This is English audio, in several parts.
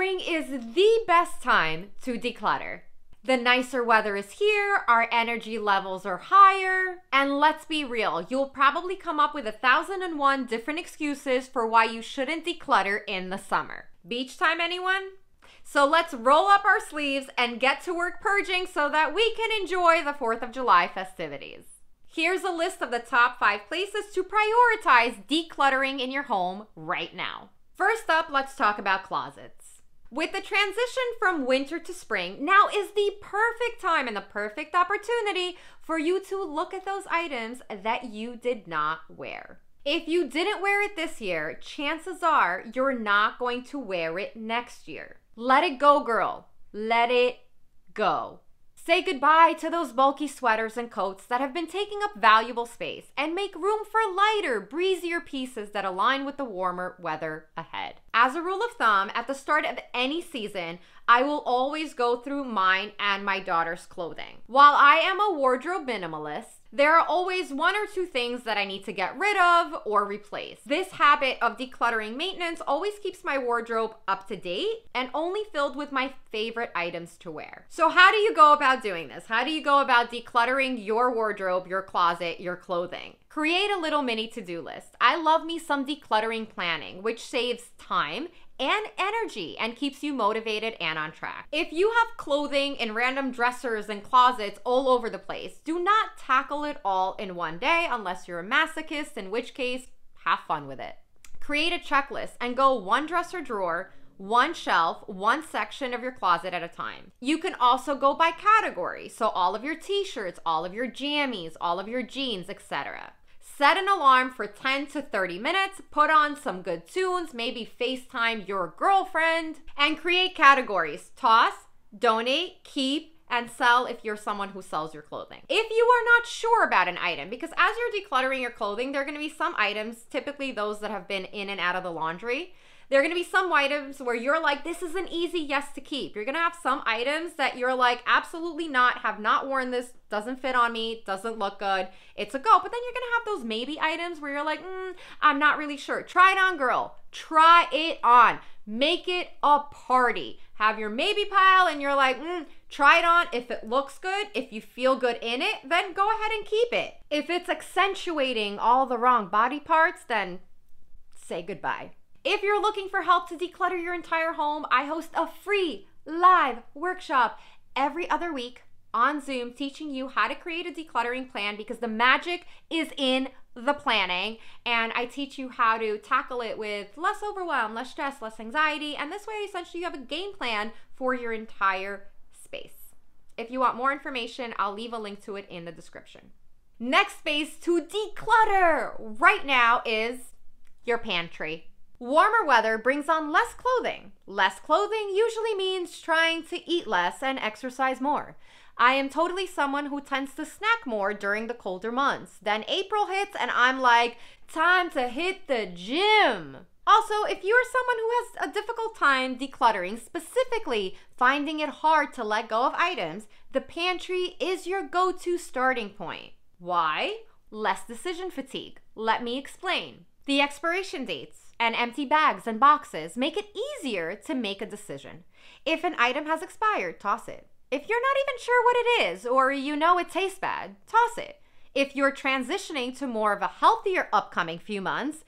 Spring is the best time to declutter. The nicer weather is here, our energy levels are higher, and let's be real, you'll probably come up with 1,001 different excuses for why you shouldn't declutter in the summer. Beach time, anyone? So let's roll up our sleeves and get to work purging so that we can enjoy the 4th of July festivities. Here's a list of the top 5 places to prioritize decluttering in your home right now. First up, let's talk about closets. With the transition from winter to spring, now is the perfect time and the perfect opportunity for you to look at those items that you did not wear. If you didn't wear it this year, chances are you're not going to wear it next year. Let it go, girl. Let it go. Say goodbye to those bulky sweaters and coats that have been taking up valuable space and make room for lighter, breezier pieces that align with the warmer weather ahead. As a rule of thumb, at the start of any season, I will always go through mine and my daughter's clothing. While I am a wardrobe minimalist, there are always 1 or 2 things that I need to get rid of or replace. This habit of decluttering maintenance always keeps my wardrobe up to date and only filled with my favorite items to wear. So how do you go about doing this? How do you go about decluttering your wardrobe, your closet, your clothing? Create a little mini to-do list. I love me some decluttering planning, which saves time and energy and keeps you motivated and on track. If you have clothing in random dressers and closets all over the place, do not tackle it all in one day unless you're a masochist, in which case, have fun with it. Create a checklist and go 1 dresser drawer, 1 shelf, 1 section of your closet at a time. You can also go by category, so all of your t-shirts, all of your jammies, all of your jeans, etc. Set an alarm for 10 to 30 minutes, put on some good tunes, maybe FaceTime your girlfriend, and create categories. Toss, donate, keep, and sell if you're someone who sells your clothing. If you are not sure about an item, because as you're decluttering your clothing, there are gonna be some items, typically those that have been in and out of the laundry, there are gonna be some items where you're like, this is an easy yes to keep. You're gonna have some items that you're like, absolutely not, have not worn this, doesn't fit on me, doesn't look good, it's a go. But then you're gonna have those maybe items where you're like, I'm not really sure. Try it on, girl. Try it on. Make it a party. Have your maybe pile and you're like, try it on. If it looks good, if you feel good in it, then go ahead and keep it. If it's accentuating all the wrong body parts, then say goodbye. If you're looking for help to declutter your entire home, I host a free live workshop every other week on Zoom teaching you how to create a decluttering plan, because the magic is in the planning, and I teach you how to tackle it with less overwhelm, less stress, less anxiety, and this way essentially you have a game plan for your entire space. If you want more information, I'll leave a link to it in the description. Next space to declutter right now is your pantry. Warmer weather brings on less clothing. Less clothing usually means trying to eat less and exercise more. I am totally someone who tends to snack more during the colder months. Then April hits and I'm like, time to hit the gym. Also, if you are someone who has a difficult time decluttering, specifically finding it hard to let go of items, the pantry is your go-to starting point. Why? Less decision fatigue. Let me explain. The expiration dates and empty bags and boxes make it easier to make a decision. If an item has expired, toss it. If you're not even sure what it is, or you know it tastes bad, toss it. If you're transitioning to more of a healthier upcoming few months,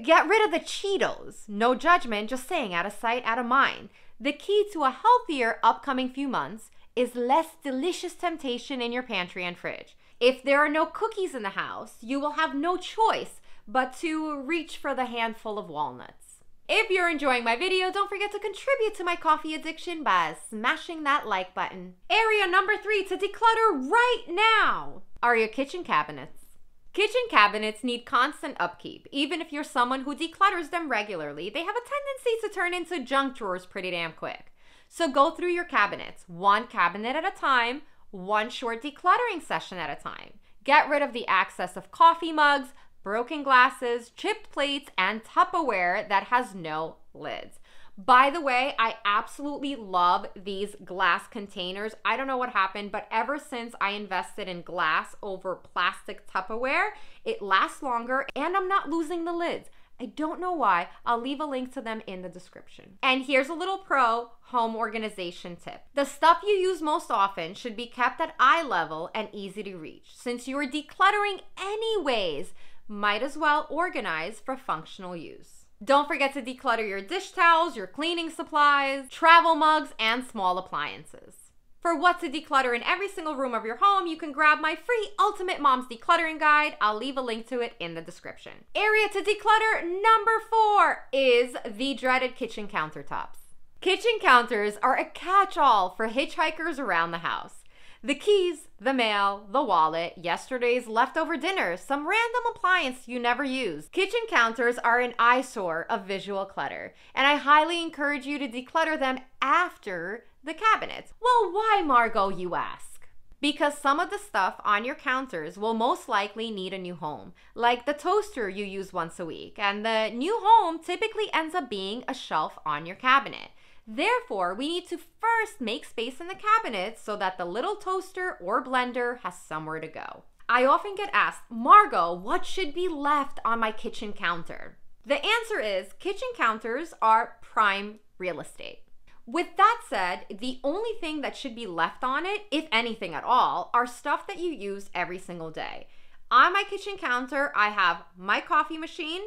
get rid of the Cheetos. No judgment, just saying, out of sight, out of mind. The key to a healthier upcoming few months is less delicious temptation in your pantry and fridge. If there are no cookies in the house, you will have no choice but to reach for the handful of walnuts. If you're enjoying my video, don't forget to contribute to my coffee addiction by smashing that like button. Area number 3 to declutter right now are your kitchen cabinets. Kitchen cabinets need constant upkeep. Even if you're someone who declutters them regularly, they have a tendency to turn into junk drawers pretty damn quick. So go through your cabinets, 1 cabinet at a time, 1 short decluttering session at a time. Get rid of the excess of coffee mugs, broken glasses, chipped plates, and Tupperware that has no lids. By the way, I absolutely love these glass containers. I don't know what happened, but ever since I invested in glass over plastic Tupperware, it lasts longer and I'm not losing the lids. I don't know why. I'll leave a link to them in the description. And here's a little pro home organization tip. The stuff you use most often should be kept at eye level and easy to reach. Since you are decluttering anyways, might as well organize for functional use. Don't forget to declutter your dish towels, your cleaning supplies, travel mugs, and small appliances. For what to declutter in every single room of your home, you can grab my free Ultimate Mom's Decluttering Guide. I'll leave a link to it in the description. Area to declutter number 4 is the dreaded kitchen countertops. Kitchen counters are a catch-all for hitchhikers around the house. The keys, the mail, the wallet, yesterday's leftover dinner, some random appliance you never used. Kitchen counters are an eyesore of visual clutter, and I highly encourage you to declutter them after the cabinets. Well, why, Margo, you ask? Because some of the stuff on your counters will most likely need a new home, like the toaster you use once a week, and the new home typically ends up being a shelf on your cabinet. Therefore, we need to first make space in the cabinet so that the little toaster or blender has somewhere to go. I often get asked, Margo, what should be left on my kitchen counter? The answer is kitchen counters are prime real estate. With that said, the only thing that should be left on it, if anything at all, are stuff that you use every single day. On my kitchen counter, I have my coffee machine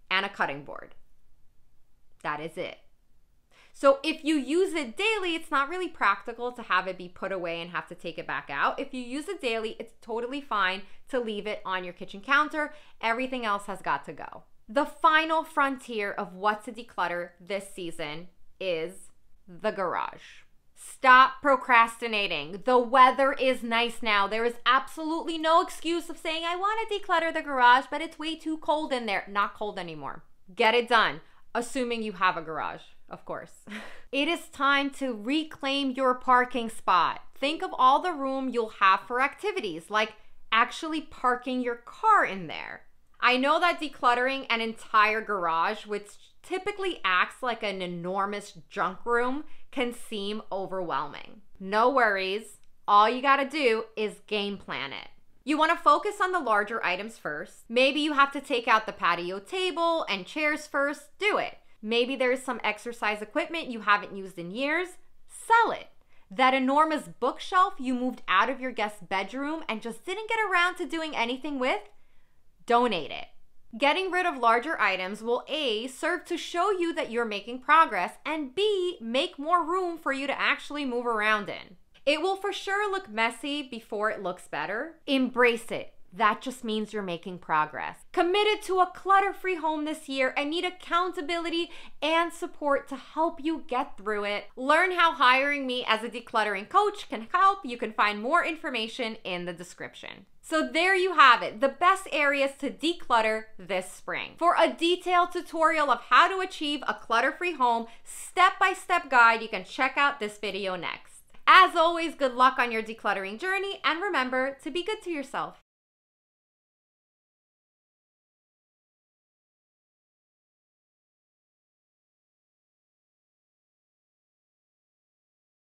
and a cutting board. That is it. So if you use it daily, it's not really practical to have it be put away and have to take it back out. If you use it daily, it's totally fine to leave it on your kitchen counter. Everything else has got to go. The final frontier of what to declutter this season is the garage. Stop procrastinating. The weather is nice now. There is absolutely no excuse of saying, I want to declutter the garage, but it's way too cold in there. Not cold anymore. Get it done, assuming you have a garage, of course. It is time to reclaim your parking spot. Think of all the room you'll have for activities, like actually parking your car in there. I know that decluttering an entire garage, which typically acts like an enormous junk room, can seem overwhelming. No worries. All you gotta do is game plan it. You wanna focus on the larger items first. Maybe you have to take out the patio table and chairs first. Do it. Maybe there's some exercise equipment you haven't used in years. Sell it. That enormous bookshelf you moved out of your guest's bedroom and just didn't get around to doing anything with, donate it. Getting rid of larger items will A, serve to show you that you're making progress, and B, make more room for you to actually move around in. It will for sure look messy before it looks better. Embrace it. That just means you're making progress. Committed to a clutter-free home this year and need accountability and support to help you get through it. Learn how hiring me as a decluttering coach can help. You can find more information in the description. So there you have it, the best areas to declutter this spring. For a detailed tutorial of how to achieve a clutter-free home, step-by-step guide, you can check out this video next. As always, good luck on your decluttering journey, and remember to be good to yourself.